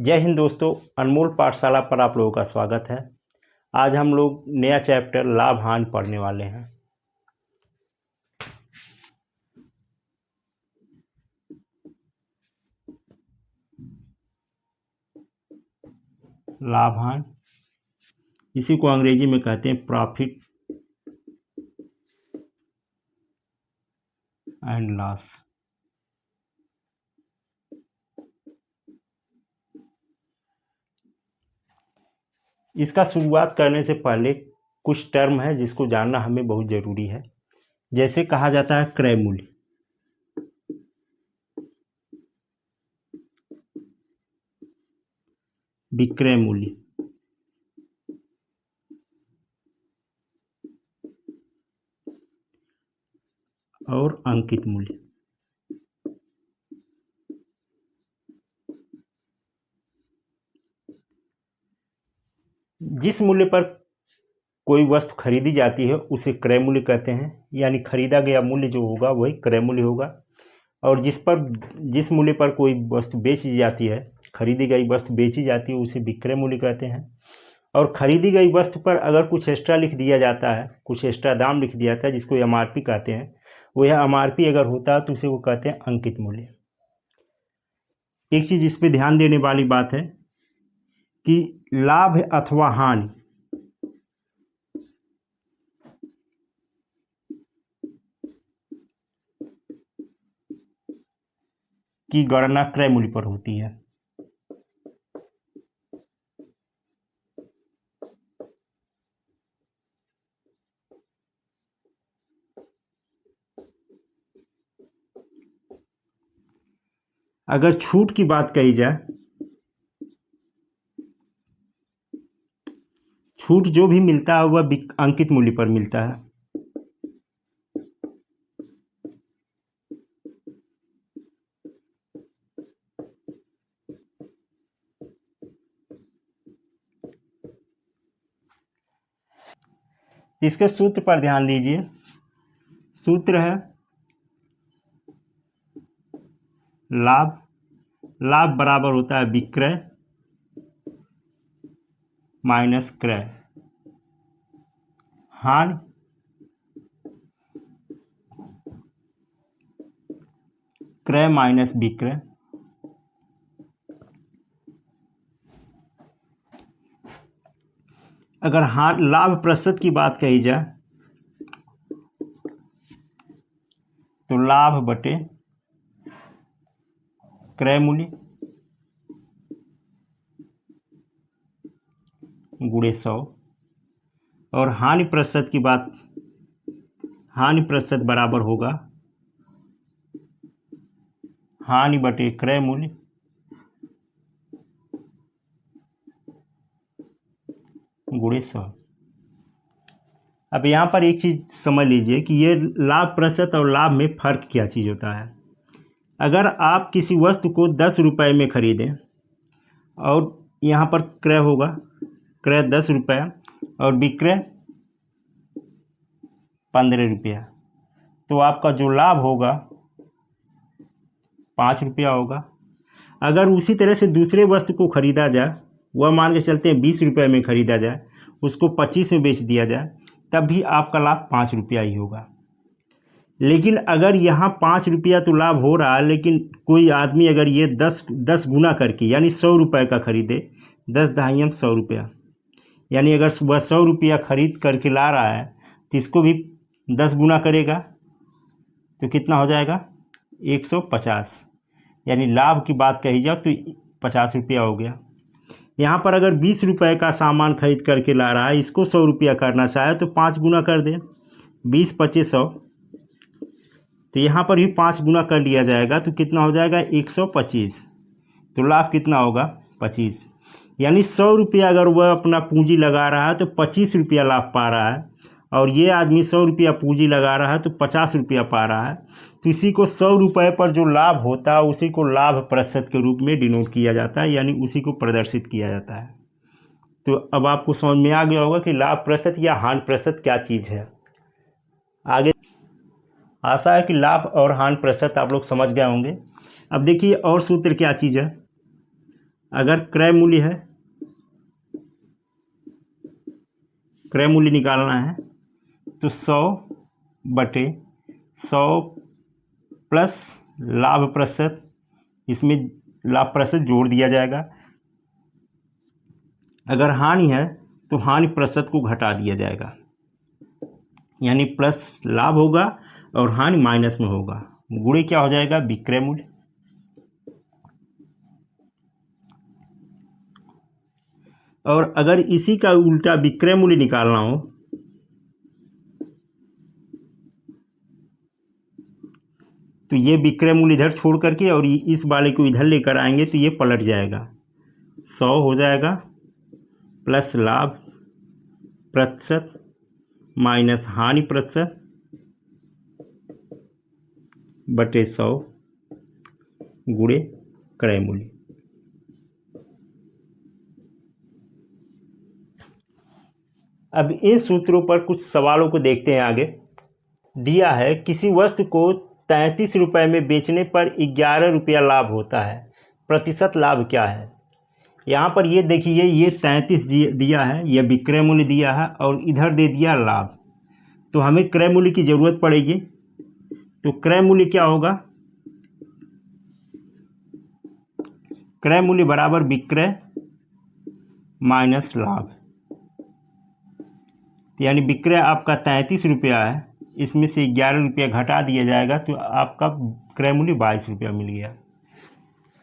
जय हिंद दोस्तों, अनमोल पाठशाला पर आप लोगों का स्वागत है। आज हम लोग नया चैप्टर लाभ हानि पढ़ने वाले हैं। लाभ हानि, इसी को अंग्रेजी में कहते हैं प्रॉफिट एंड लॉस। इसका शुरुआत करने से पहले कुछ टर्म है जिसको जानना हमें बहुत ज़रूरी है। जैसे कहा जाता है क्रय मूल्य, विक्रय मूल्य, और अंकित मूल्य। जिस मूल्य पर कोई वस्तु खरीदी जाती है उसे क्रय मूल्य कहते हैं, यानी खरीदा गया मूल्य जो होगा वही क्रय मूल्य होगा। और जिस मूल्य पर कोई वस्तु बेची जाती है, खरीदी गई वस्तु बेची जाती है, उसे विक्रय मूल्य कहते हैं। और खरीदी गई वस्तु पर अगर कुछ एक्स्ट्रा लिख दिया जाता है, कुछ एक्स्ट्रा दाम लिख दिया जाता है जिसको एमआरपी कहते हैं, वो यह एमआरपी अगर होता है तो उसे वो कहते हैं अंकित मूल्य। एक चीज़ इस पे ध्यान देने वाली बात है कि लाभ अथवा हानि की गणना क्रय मूल्य पर होती है। अगर छूट की बात कही जाए, छूट जो भी मिलता है वह अंकित मूल्य पर मिलता है। इसके सूत्र पर ध्यान दीजिए। सूत्र है लाभ बराबर होता है विक्रय माइनस क्रय। हानि क्रय माइनस विक्रय। अगर लाभ प्रतिशत की बात कही जाए तो लाभ बटे क्रय मूल्य गुणे 100। और हानि प्रतिशत बराबर होगा हानि बटे क्रय मूल्य गुणे 100। अब यहाँ पर एक चीज़ समझ लीजिए कि ये लाभ प्रतिशत और लाभ में फ़र्क क्या चीज़ होता है। अगर आप किसी वस्तु को 10 रुपये में ख़रीदें और यहाँ पर क्रय होगा, क्रय 10 रुपया और विक्रय 15 रुपया, तो आपका जो लाभ होगा 5 रुपया होगा। अगर उसी तरह से दूसरे वस्तु को ख़रीदा जाए, वह मान के चलते हैं 20 रुपये में ख़रीदा जाए, उसको 25 में बेच दिया जाए, तब भी आपका लाभ 5 रुपया ही होगा। लेकिन अगर यहाँ 5 रुपया तो लाभ हो रहा है, लेकिन कोई आदमी अगर ये 10 गुना करके यानी 100 रुपये का ख़रीदे, 10 दहाई 100 रुपया, यानी अगर वह 100 रुपया ख़रीद करके ला रहा है तो इसको भी 10 गुना करेगा तो कितना हो जाएगा 150, यानी लाभ की बात कही जाए तो 50 रुपया हो गया। यहाँ पर अगर 20 रुपये का सामान खरीद करके ला रहा है, इसको 100 रुपया करना चाहे तो 5 गुना कर दे, 20 25 100, तो यहाँ पर भी 5 गुना कर लिया जाएगा तो कितना हो जाएगा 125। तो लाभ कितना होगा 25, यानी 100 रुपया अगर वह अपना पूंजी लगा रहा है तो 25 रुपया लाभ पा रहा है, और ये आदमी 100 रुपया पूंजी लगा रहा है तो 50 रुपया पा रहा है। तो इसी को 100 रुपये पर जो लाभ होता है उसी को लाभ प्रतिशत के रूप में डिनोट किया जाता है, यानी उसी को प्रदर्शित किया जाता है। तो अब आपको समझ में आ गया होगा कि लाभ प्रतिशत या हानि प्रतिशत क्या चीज़ है। आगे आशा है कि लाभ और हानि प्रतिशत आप लोग समझ गए होंगे। अब देखिए और सूत्र क्या चीज़ है। अगर क्रय मूल्य है, क्रय मूल्य निकालना है तो 100/100 प्लस लाभ प्रतिशत, इसमें लाभ प्रतिशत जोड़ दिया जाएगा। अगर हानि है तो हानि प्रतिशत को घटा दिया जाएगा, यानी प्लस लाभ होगा और हानि माइनस में होगा, गुणे क्या हो जाएगा, विक्रय मूल्य। और अगर इसी का उल्टा विक्रय मूल्य निकालना हो तो ये विक्रय मूल्य इधर छोड़ करके और इस वाले को इधर लेकर आएंगे तो ये पलट जाएगा, 100 हो जाएगा प्लस लाभ प्रतिशत माइनस हानि प्रतिशत बटे 100 गुणे क्रय मूल्य। अब इन सूत्रों पर कुछ सवालों को देखते हैं आगे। दिया है किसी वस्तु को 33 रुपये में बेचने पर 11 रुपया लाभ होता है, प्रतिशत लाभ क्या है। यहाँ पर ये देखिए, ये 33 दिया है, यह विक्रय मूल्य दिया है और इधर दे दिया लाभ, तो हमें क्रय मूल्य की ज़रूरत पड़ेगी। तो क्रय मूल्य क्या होगा, क्रय मूल्य बराबर विक्रय माइनस लाभ, यानी विक्रय आपका 33 रुपया है, इसमें से 11 रुपया घटा दिया जाएगा तो आपका क्रय मूल्य 22 रुपया मिल गया।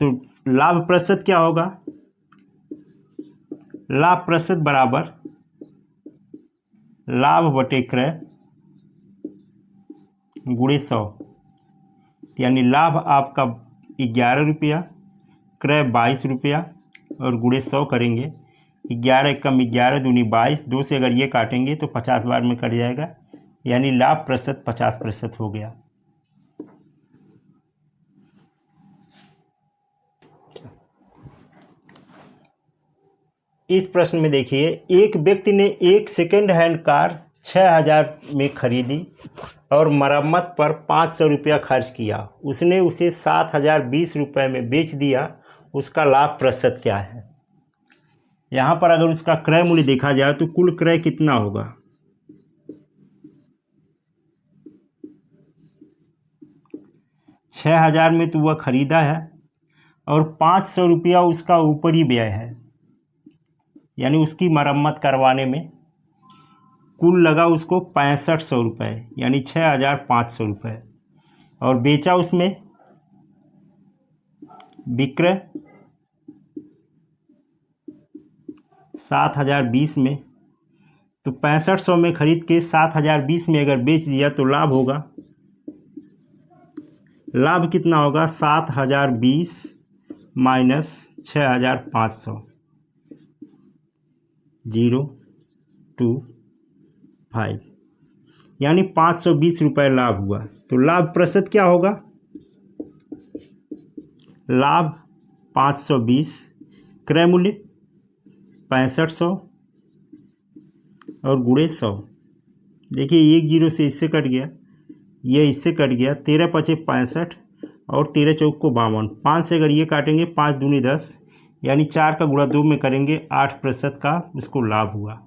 तो लाभ प्रतिशत क्या होगा, लाभ प्रतिशत बराबर लाभ बटे क्रय गुणे 100, यानी लाभ आपका 11 रुपया, क्रय 22 रुपया और गुणे 100 करेंगे, 11 कम 11 दूनी 22, 2 से अगर ये काटेंगे तो 50 बार में कट जाएगा, यानी लाभ प्रतिशत 50% हो गया। इस प्रश्न में देखिए, एक व्यक्ति ने एक सेकेंड हैंड कार 6000 में खरीदी और मरम्मत पर 500 रुपया खर्च किया, उसने उसे 7020 रुपये में बेच दिया, उसका लाभ प्रतिशत क्या है। यहाँ पर अगर उसका क्रय मूल्य देखा जाए तो कुल क्रय कितना होगा, 6000 में तो वह खरीदा है और 500 रुपया उसका ऊपरी व्यय है, यानी उसकी मरम्मत करवाने में कुल लगा उसको 6500 रुपये, यानी 6500 रुपये, और बेचा उसमें विक्रय 7020 में, तो 6500 में खरीद के 7020 में अगर बेच दिया तो लाभ होगा, लाभ कितना होगा, 7020 माइनस 6500, 025, यानी 520 रुपये लाभ हुआ। तो लाभ प्रतिशत क्या होगा, लाभ 520, क्रय मूल्य 6500 और गुणे 100। देखिए 1 0 से इससे कट गया, ये इससे कट गया, 13 5 65 और 13 चौक को 52, 5 से अगर ये काटेंगे 5 दूनी 10, यानी 4 का गुणा 2 में करेंगे 8% का उसको लाभ हुआ।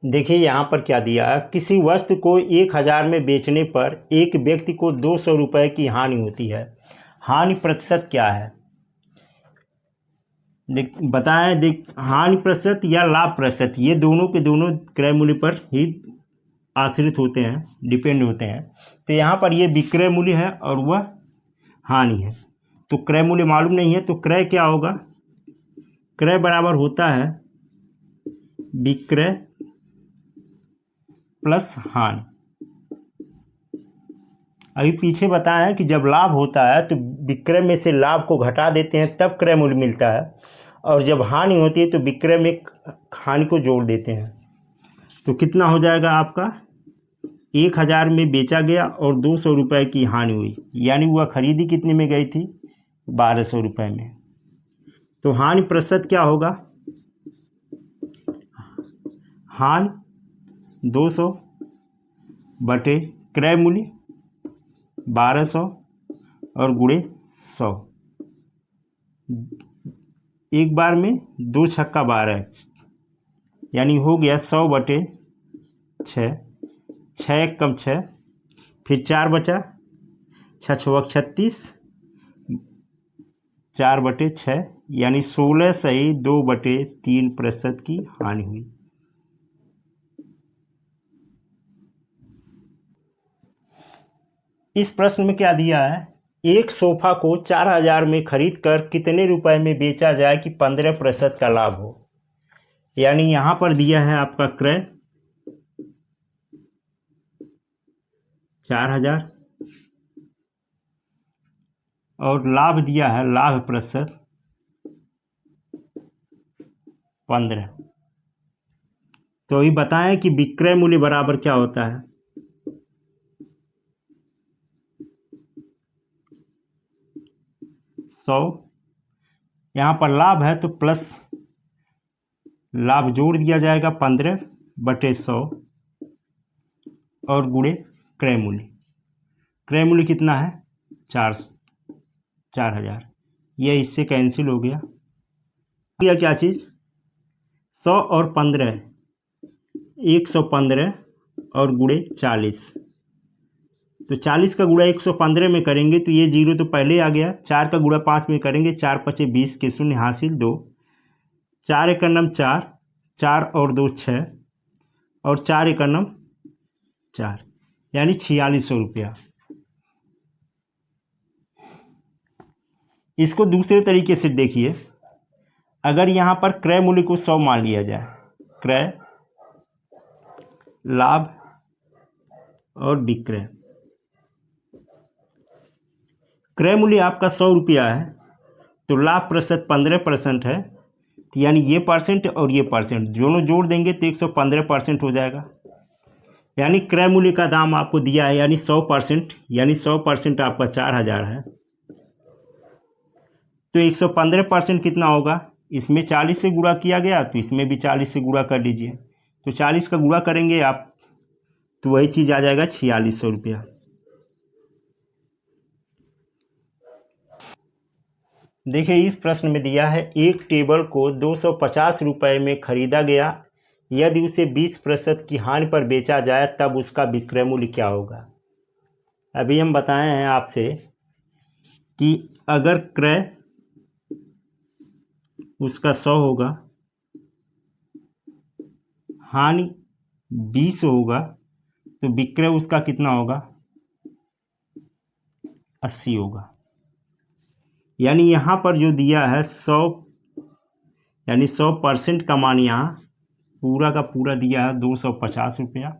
देखिए यहाँ पर क्या दिया है, किसी वस्तु को 1000 में बेचने पर एक व्यक्ति को 200 रुपये की हानि होती है, हानि प्रतिशत क्या है। बताएं, हानि प्रतिशत या लाभ प्रतिशत, ये दोनों के दोनों क्रय मूल्य पर ही आश्रित होते हैं, डिपेंड होते हैं। तो यहाँ पर ये विक्रय मूल्य है और वह हानि है, तो क्रय मूल्य मालूम नहीं है, तो क्रय क्या होगा, क्रय बराबर होता है विक्रय प्लस हानि। अभी पीछे बताया है कि जब लाभ होता है तो विक्रय में से लाभ को घटा देते हैं तब क्रय मूल्य मिलता है, और जब हानि होती है तो विक्रय में हानि को जोड़ देते हैं। तो कितना हो जाएगा आपका, 1000 में बेचा गया और 200 रुपये की हानि हुई, यानी वह खरीदी कितने में गई थी, 1200 रुपये में। तो हानि प्रतिशत क्या होगा, हानि 200 बटे क्रय मूल्य 1200 और गुणे 100। एक बार में 2 छक्का 12, यानी हो गया 100/6। 6 एक कम 6, फिर 4 बचा, 6 छक 36, 4/6, यानी 16 सही 2/3% की हानि हुई। इस प्रश्न में क्या दिया है, एक सोफा को 4000 में खरीद कर कितने रुपए में बेचा जाए कि 15% का लाभ हो। यानी यहाँ पर दिया है आपका क्रय 4000 और लाभ दिया है लाभ प्रतिशत 15। तो ये बताएं कि विक्रय मूल्य बराबर क्या होता है। सौ, यहाँ पर लाभ है तो प्लस लाभ जोड़ दिया जाएगा 15/100 और गुणे क्रय मूल्य। क्रय मूल्य कितना है 4000। यह इससे कैंसिल हो गया। क्या चीज़ 100 और 15, 115 और गुणे 40। तो 40 का गुणा 115 में करेंगे तो ये 0 तो पहले आ गया। 4 का गुणा 5 में करेंगे, 4 × 5 = 20 के शून्य हासिल 2, 4 × 9 = 4, 4 और 2 = 6 और 4 × 9 = 4, यानी 4600 रुपया। इसको दूसरे तरीके से देखिए, अगर यहाँ पर क्रय मूल्य को 100 मान लिया जाए, क्रय लाभ और विक्रय। क्रय मूल्य आपका 100 रुपया है तो लाभ प्रतिशत 15% है, तो यानी ये परसेंट और ये परसेंट दोनों जोड़ देंगे तो 115% हो जाएगा। यानी क्रय मूल्य का दाम आपको दिया है, यानी 100%, यानी 100% आपका 4000 है। तो 115% कितना होगा, इसमें 40 से गुणा किया गया तो इसमें भी 40 से गुणा कर लीजिए। तो 40 का गुणा करेंगे आप तो वही चीज़ आ जाएगा 4600 रुपया। देखिए इस प्रश्न में दिया है, एक टेबल को 250 रुपये में खरीदा गया, यदि उसे 20% की हानि पर बेचा जाए तब उसका विक्रय मूल्य क्या होगा। अभी हम बताए हैं आपसे कि अगर क्रय उसका 100 होगा, हानि 20 होगा, तो विक्रय उसका कितना होगा 80 होगा। यानी यहाँ पर जो दिया है 100, यानी 100% का मान यहाँ पूरा का पूरा दिया है 250 रुपया।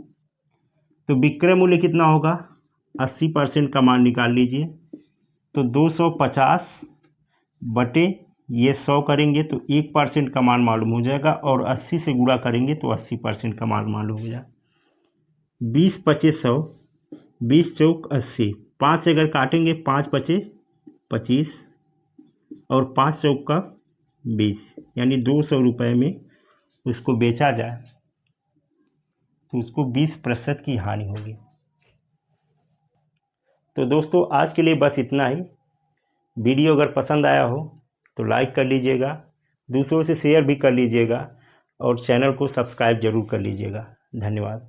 तो विक्रय मूल्य कितना होगा 80% का मान निकाल लीजिए। तो 250 बटे ये 100 करेंगे तो 1% का मान मालूम हो जाएगा, और 80 से गुणा करेंगे तो 80% का मान मालूम हो जाएगा। 20 × 5 = 100, 20 × 4 = 80, 5 से अगर काटेंगे 5 × 5 = 25 और 5 × 4 = 20, यानी 200 रुपये में उसको बेचा जाए तो उसको 20% की हानि होगी। तो दोस्तों आज के लिए बस इतना ही। वीडियो अगर पसंद आया हो तो लाइक कर लीजिएगा, दूसरों से शेयर भी कर लीजिएगा और चैनल को सब्सक्राइब ज़रूर कर लीजिएगा। धन्यवाद।